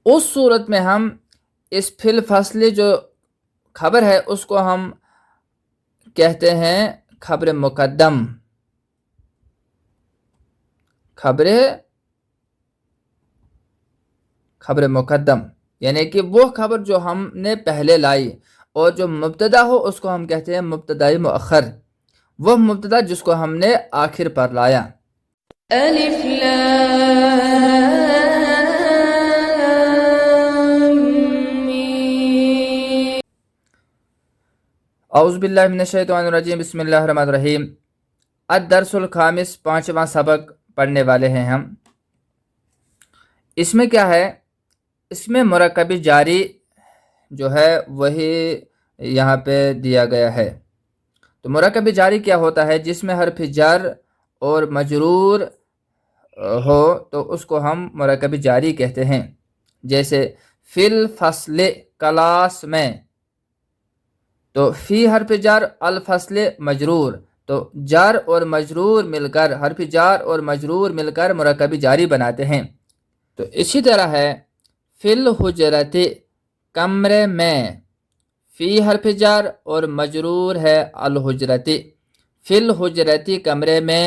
اس صورت میں ہم اس فی الفصل جو خبر ہے اس کو ہم کہتے ہیں خبر مقدم. خبر مقدم یعنی کہ وہ خبر جو ہم نے پہلے لائی، اور جو مبتدا ہو اس کو ہم کہتے ہیں مبتدائی مؤخر، وہ مبتدا جس کو ہم نے آخر پر لایا. الف لام میم. اعوذ باللہ من الشیطان الرجیم، بسم اللہ الرحمن الرحیم. الدرس الخامس، 5واں سبق پڑھنے والے ہیں ہم. اس میں کیا ہے؟ اس میں مرکب جاری جو ہے وہی یہاں پہ دیا گیا ہے. تو مرکب جاری کیا ہوتا ہے؟ جس میں حرف جر اور مجرور ہو تو اس کو ہم مرکب جاری کہتے ہیں. جیسے فی الفصل، کلاس میں، تو فی حرف جر، الفصل مجرور، تو جار اور مجرور مل کر، حرف جار اور مجرور مل کر مرکب جاری بناتے ہیں. تو اسی طرح ہے فی الحجرت، کمرے میں، فی حرف جار اور مجرور ہے الحجرت، فی الحجرت کمرے میں،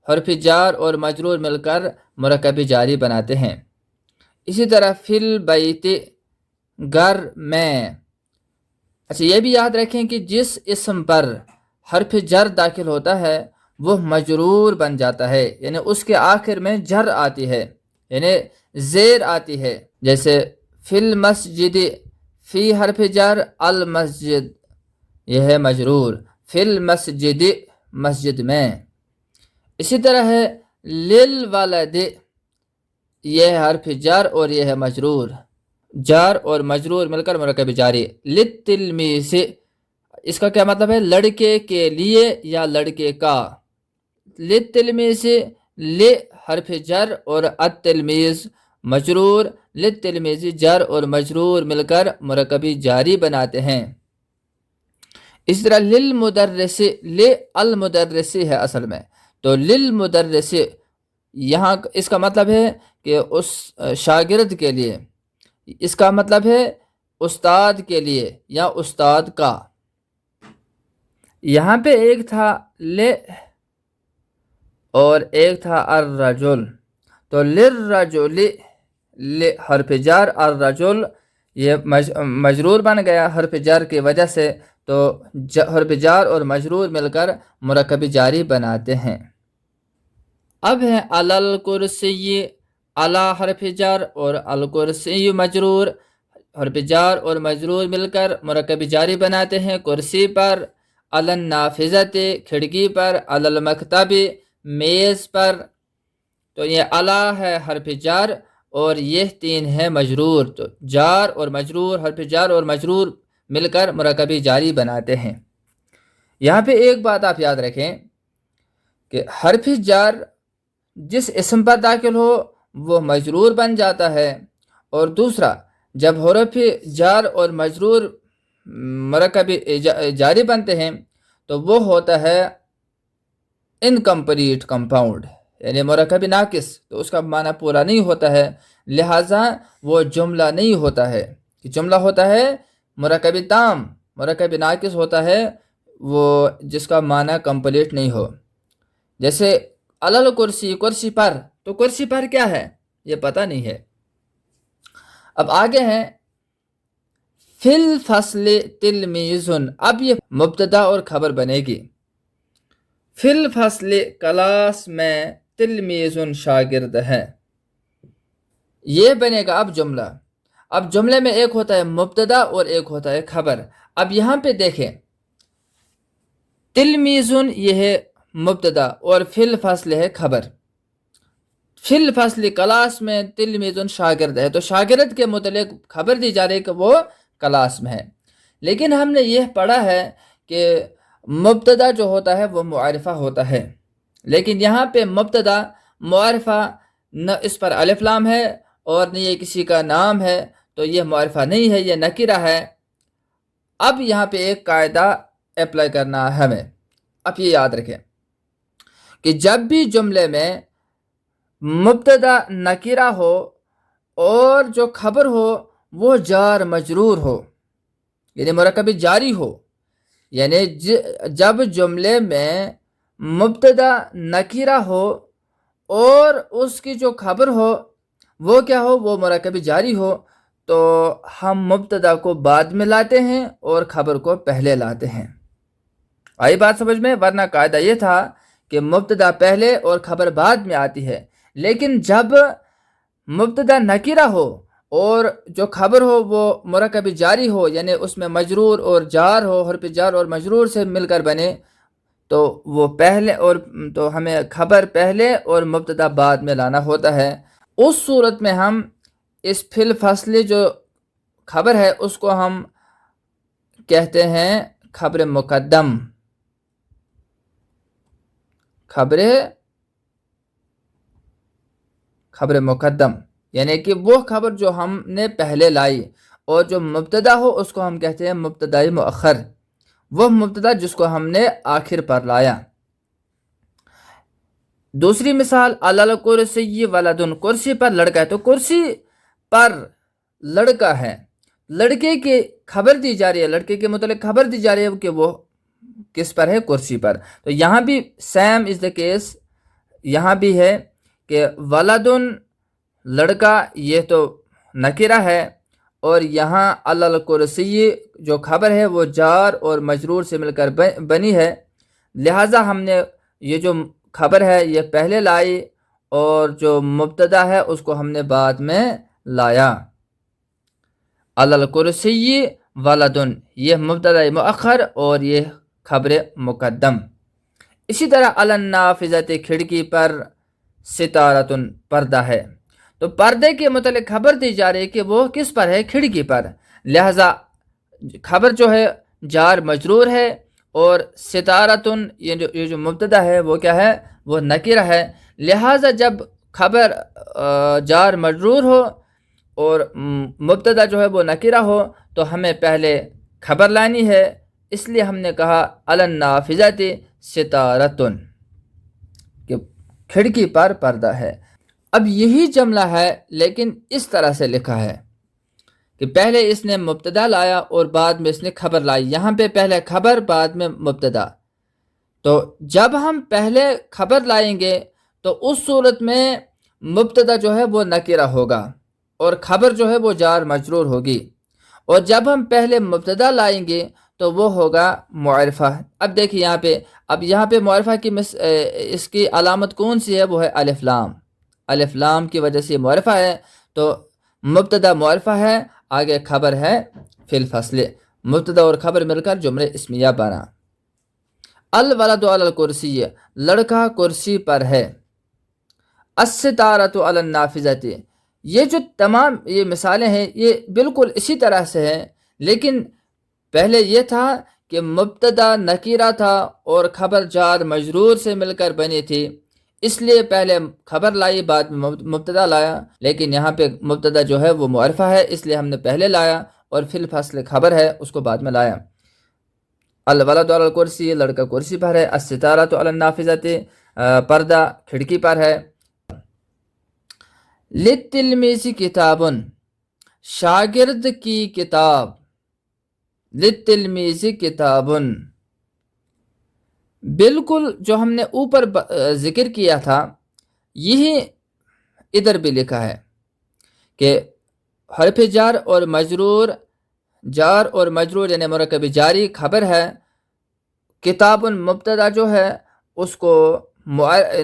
حرف جار اور مجرور مل کر مرکب جاری بناتے ہیں. اسی طرح فی البیت، گھر میں. اچھا یہ بھی یاد رکھیں کہ جس اسم پر حرف جر داخل ہوتا ہے وہ مجرور بن جاتا ہے، یعنی اس کے آخر میں جر آتی ہے، یعنی زیر آتی ہے. جیسے فی المسجد، فی حرف جر، المسجد یہ ہے مجرور، فی المسجد مسجد میں. اسی طرح ہے للولد، یہ ہے حرف جر اور یہ ہے مجرور، جار اور مجرور مل کر مرکب جاری. للتلمیذ، اس کا کیا مطلب ہے؟ لڑکے کے لیے یا لڑکے کا. للتلمیذ، ل حرف جر اور التلمیذ مجرور، للتلمیذ جر اور مجرور مل کر مرکب جاری بناتے ہیں. اس طرح للمدرس، المدرس ہے اصل میں، تو للمدرس یہاں اس کا مطلب ہے کہ اس شاگرد کے لیے، اس کا مطلب ہے استاد کے لیے یا استاد کا. یہاں پہ ایک تھا لے اور ایک تھا الرجل، تو للرجل، حرف جار، الرجل یہ مجرور بن گیا حرف جار کی وجہ سے، تو حرف جار اور مجرور مل کر مرکب جاری بناتے ہیں. اب ہے علل کرسی، علی حرف جار اور الکرسی مجرور، حرف جار اور مجرور مل کر مرکب جاری بناتے ہیں. کرسی پر، علی النافذۃ کھڑکی پر، علی المکتب میز پر. تو یہ علی ہے حرف جار اور یہ تین ہے مجرور، تو جار اور مجرور، حرف جار اور مجرور مل کر مرکب جاری بناتے ہیں. یہاں پہ ایک بات آپ یاد رکھیں کہ حرف جار جس اسم پر داخل ہو وہ مجرور بن جاتا ہے، اور دوسرا جب حرف جار اور مجرور مرکب جاری بنتے ہیں تو وہ ہوتا ہے انکمپلیٹ کمپاؤنڈ، یعنی مرکب ناقص، تو اس کا معنی پورا نہیں ہوتا ہے، لہٰذا وہ جملہ نہیں ہوتا ہے. کہ جملہ ہوتا ہے مرکب تام، مرکب ناقص ہوتا ہے وہ جس کا معنی کمپلیٹ نہیں ہو. جیسے علل کرسی، کرسی پر، تو کرسی پر کیا ہے یہ پتہ نہیں ہے. اب آگے ہیں فی الفصل تلمیذ، اب یہ مبتدا اور خبر بنے گی. فی الفصل کلاس میں، تلمیذ شاگرد ہے، یہ بنے گا اب جملہ. اب جملے میں ایک ہوتا ہے مبتدا اور ایک ہوتا ہے خبر. اب یہاں پہ دیکھیں تلمیذ یہ ہے مبتدا اور فی الفصل ہے خبر. فی الفصل کلاس میں، تلمیذ شاگرد ہے، تو شاگرد کے متعلق خبر دی جا رہی ہے کہ وہ کلاس میں ہے. لیکن ہم نے یہ پڑھا ہے کہ مبتدا جو ہوتا ہے وہ معرفہ ہوتا ہے، لیکن یہاں پہ مبتدا معرفہ نہ اس پر الف لام ہے اور نہ یہ کسی کا نام ہے، تو یہ معرفہ نہیں ہے، یہ نکرہ ہے. اب یہاں پہ ایک قاعدہ اپلائی کرنا ہے ہمیں. اب یہ یاد رکھیں کہ جب بھی جملے میں مبتدا نکرہ ہو اور جو خبر ہو وہ جار مجرور ہو، یعنی مرکب جاری ہو، یعنی جب جملے میں مبتدا نکیرہ ہو اور اس کی جو خبر ہو وہ کیا ہو، وہ مرکب جاری ہو، تو ہم مبتدا کو بعد میں لاتے ہیں اور خبر کو پہلے لاتے ہیں۔ آئی بات سمجھ میں؟ ورنہ قاعدہ یہ تھا کہ مبتدا پہلے اور خبر بعد میں آتی ہے، لیکن جب مبتدا نکیرہ ہو اور جو خبر ہو وہ مرکب جاری ہو، یعنی اس میں مجرور اور جار ہو، حرف جار اور مجرور سے مل کر بنے، تو وہ پہلے اور تو ہمیں خبر پہلے اور مبتدا بعد میں لانا ہوتا ہے۔ اس صورت میں ہم اس فی الفصل جو خبر ہے اس کو ہم کہتے ہیں خبر مقدم، خبر مقدم، یعنی کہ وہ خبر جو ہم نے پہلے لائی، اور جو مبتدا ہو اس کو ہم کہتے ہیں مبتدائی مؤخر، وہ مبتدا جس کو ہم نے آخر پر لایا۔ دوسری مثال، علی الکرسی ولدن، کرسی پر لڑکا ہے، تو کرسی پر لڑکا ہے، لڑکے کی خبر دی جا رہی ہے، لڑکے کے متعلق خبر دی جا رہی ہے کہ وہ کس پر ہے، کرسی پر۔ تو یہاں بھی سیم از دا کیس، یہاں بھی ہے کہ ولدن لڑکا یہ تو نکرہ ہے، اور یہاں علی الکرسی جو خبر ہے وہ جار اور مجرور سے مل کر بنی ہے، لہٰذا ہم نے یہ جو خبر ہے یہ پہلے لائی اور جو مبتدا ہے اس کو ہم نے بعد میں لایا۔ علی الکرسی ولدن، یہ مبتدا مؤخر اور یہ خبر مقدم۔ اسی طرح علی النافذۃ، کھڑکی پر، ستارۃ، پردہ ہے، تو پردے کے متعلق خبر دی جا رہی ہے کہ وہ کس پر ہے، کھڑکی پر، لہذا خبر جو ہے جار مجرور ہے، اور ستارۃ یہ جو مبتدا ہے وہ کیا ہے، وہ نکرہ ہے، لہذا جب خبر جار مجرور ہو اور مبتدا جو ہے وہ نکرہ ہو تو ہمیں پہلے خبر لانی ہے، اس لیے ہم نے کہا علی النافذۃ ستارۃ، کہ کھڑکی پر پردہ ہے۔ اب یہی جملہ ہے لیکن اس طرح سے لکھا ہے کہ پہلے اس نے مبتدا لایا اور بعد میں اس نے خبر لائی، یہاں پہ پہلے خبر بعد میں مبتدا۔ تو جب ہم پہلے خبر لائیں گے تو اس صورت میں مبتدا جو ہے وہ نکرہ ہوگا اور خبر جو ہے وہ جار مجرور ہوگی، اور جب ہم پہلے مبتدا لائیں گے تو وہ ہوگا معرفہ۔ اب دیکھیں یہاں پہ معرفہ کی اس کی علامت کون سی ہے، وہ ہے الف لام، الف لام کی وجہ سے معرفہ ہے، تو مبتدا معرفہ ہے، آگے خبر ہے فی الفصل، مبتدا اور خبر مل کر جملہ اسمیہ بنا۔ الولد علی الکرسی، لڑکا کرسی پر ہے۔ الستارۃ علی النافذۃ، یہ جو تمام یہ مثالیں ہیں یہ بالکل اسی طرح سے ہیں، لیکن پہلے یہ تھا کہ مبتدا نکیرہ تھا اور خبر جار مجرور سے مل کر بنی تھی، اس لیے پہلے خبر لائی بعد میں مبتدا لایا، لیکن یہاں پہ مبتدا جو ہے وہ معرفہ ہے اس لیے ہم نے پہلے لایا، اور فی الفصل خبر ہے اس کو بعد میں لایا۔ الولد علی الکرسی، لڑکا کرسی پر ہے۔ الستارۃ علی النافذۃ، پردہ کھڑکی پر ہے۔ للتلمیذ کتاب، شاگرد کی کتاب، للتلمیذ کتاب، بالکل جو ہم نے اوپر ذکر کیا تھا یہی ادھر بھی لکھا ہے کہ حرف جار اور مجرور، جار اور مجرور یعنی مرکب جاری خبر ہے، کتاب مبتدا جو ہے اس کو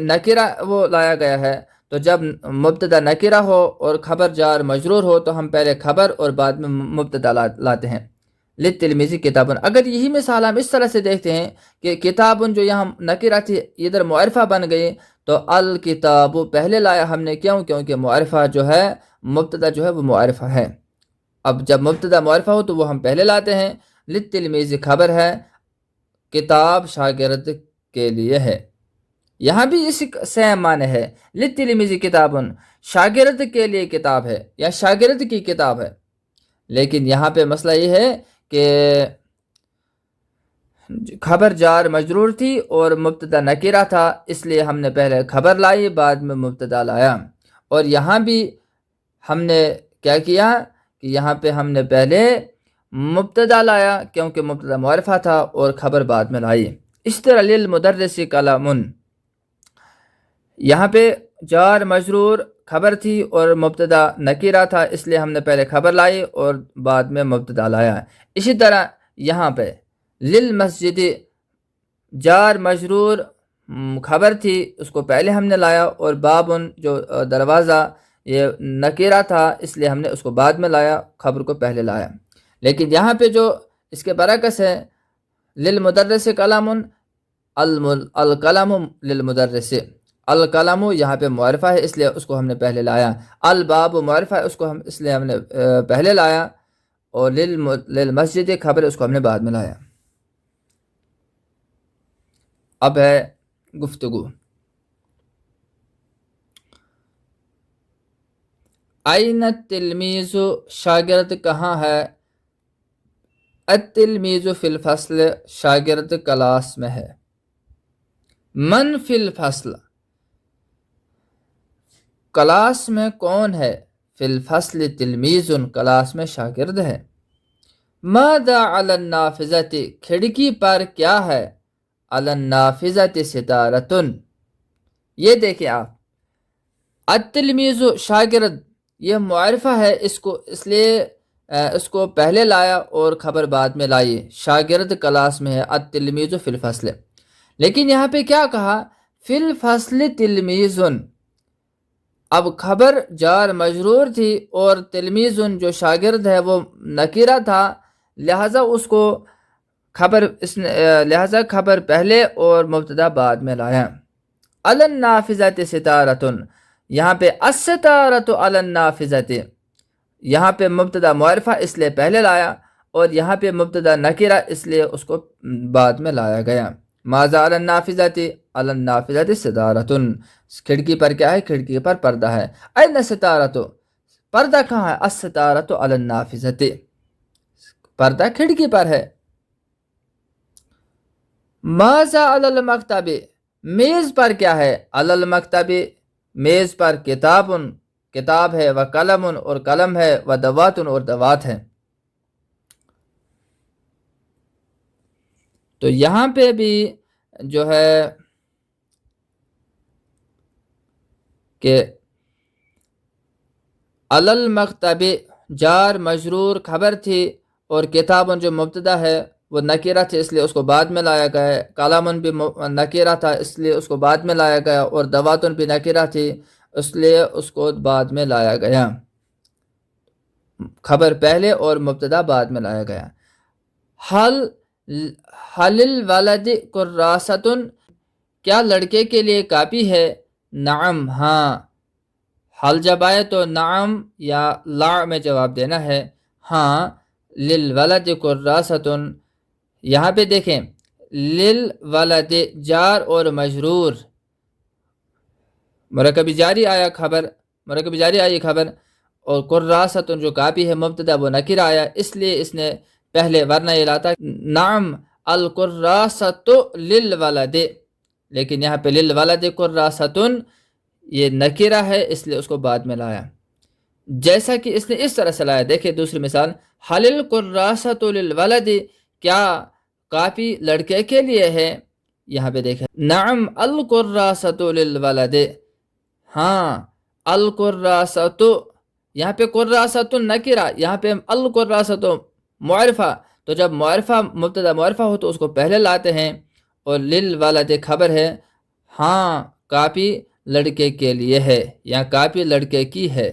نکرہ وہ لایا گیا ہے، تو جب مبتدا نکرہ ہو اور خبر جار مجرور ہو تو ہم پہلے خبر اور بعد میں مبتدا لاتے ہیں۔ للتلمیذ کتاب، اگر یہی مثال ہم اس طرح سے دیکھتے ہیں کہ کتاب جو یہاں نکرہ تھی ادھر معرفہ بن گئی، تو الکتاب پہلے لایا ہم نے، کیونکہ معرفہ جو ہے مبتدا جو ہے وہ معرفہ ہے، اب جب مبتدا معرفہ ہو تو وہ ہم پہلے لاتے ہیں۔ للتلمیذ خبر ہے، کتاب شاگرد کے لیے ہے، یہاں بھی اسی سیم معنی ہے، للتلمیذ کتاب، شاگرد کے لیے کتاب ہے یا شاگرد کی کتاب ہے، لیکن یہاں پہ مسئلہ یہ ہے کہ خبر جار مجرور تھی اور مبتدا نکرہ تھا، اس لیے ہم نے پہلے خبر لائی بعد میں مبتدا لایا، اور یہاں بھی ہم نے کیا کیا کہ یہاں پہ ہم نے پہلے مبتدا لایا کیونکہ مبتدا معرفہ تھا اور خبر بعد میں لائی۔ اس طرح للمدرس قلم، یہاں پہ جار مجرور خبر تھی اور مبتدا نکیرہ تھا، اس لیے ہم نے پہلے خبر لائی اور بعد میں مبتدا لایا۔ اسی طرح یہاں پہ للمسجد جار مجرور خبر تھی، اس کو پہلے ہم نے لایا، اور بابن جو دروازہ یہ نکیرہ تھا، اس لیے ہم نے اس کو بعد میں لایا، خبر کو پہلے لایا۔ لیکن یہاں پہ جو اس کے برعکس ہے، للمدرس قلم، القلم للمدرس، القلم یہاں پہ معرفہ ہے اس لیے اس کو ہم نے پہلے لایا، الباب معرفہ ہے اس کو اس لیے ہم نے پہلے لایا، اور للمسجد خبر اس کو ہم نے بعد میں لایا۔ اب ہے گفتگو۔ این التلمیذ، شاگرد کہاں ہے؟ التلمیذ فی الفصل، شاگرد کلاس میں ہے۔ من فی الفصل، کلاس میں کون ہے؟ فی الفصل تلمیذ، کلاس میں شاگرد ہے۔ ماذا علی النافذۃ، کھڑکی پر کیا ہے؟ علی النافذۃ ستارۃ، یہ دیکھیں آپ، التلمیذ شاگرد یہ معرفہ ہے، اس لیے اس کو پہلے لایا اور خبر بعد میں لائی، شاگرد کلاس میں ہے، التلمیذ فی الفصل۔ لیکن یہاں پہ کیا کہا؟ فی الفصل تلمیذ، اب خبر جار مجرور تھی اور تلمیذ جو شاگرد ہے وہ نکیرہ تھا، لہذا اس کو لہذا خبر پہلے اور مبتدا بعد میں لایا۔ علی النافذۃ ستارۃ، یہاں پہ الستارۃ علی النافذۃ، یہاں پہ مبتدا معرفہ اس لیے پہلے لایا، اور یہاں پہ مبتدا نکرہ اس لیے اس کو بعد میں لایا گیا۔ ماذا علی النافذۃ، علی النافذۃ ستارۃ، کھڑکی پر کیا ہے؟ کھڑکی پر پردہ ہے۔ این الستارۃ، پردہ کہاں ہے؟ الستارۃ علی النافذۃ، پردہ کھڑکی پر ہے۔ ماذا علی المکتب، میز پر کیا ہے؟ علی المکتب، میز پر کتاب، کتاب ہے، و قلم اور قلم ہے، و دوات اور دوات ہے۔ تو یہاں پہ بھی جو ہے کہ علی المکتب جار مجرور خبر تھی، اور کتاب جو مبتدا ہے وہ نکیرہ تھی اس لیے اس کو بعد میں لایا گیا، قلم بھی نکیرہ تھا اس لیے اس کو بعد میں لایا گیا، اور دوات بھی نکیرہ تھی اس لیے اس کو بعد میں لایا گیا، خبر پہلے اور مبتدا بعد میں لایا گیا۔ حل الولد کراست، کیا لڑکے کے لیے کاپی ہے؟ نعم، ہاں، حل جب آئے تو نعم یا لا میں جواب دینا ہے، ہاں، للولد کراست، یہاں پہ دیکھیں للولد جار اور مجرور، مرکب جاری آیا خبر، مرکب جاری آئی خبر، اور کراست جو کاپی ہے مبتدا وہ نکر آیا، اس لیے اس نے پہلے ورنہ یہ لاتا نعم الکراست للولد، لیکن یہاں پہ للولد کراست یہ نکرہ ہے اس لیے اس کو بعد میں لایا، جیسا کہ اس نے اس طرح سے لایا۔ دیکھیں دوسری مثال، حل الکراست للولد، کیا کاپی لڑکے کے لیے ہے؟ یہاں پہ دیکھیں نعم الکراست للولد، ہاں، الکراست، یہاں پہ کراست نکرہ، یہاں پہ الکراست معرفہ، تو جب معرفہ مبتدا معرفہ ہو تو اس کو پہلے لاتے ہیں، اور للولد خبر ہے، ہاں کاپی لڑکے کے لیے ہے یا کاپی لڑکے کی ہے۔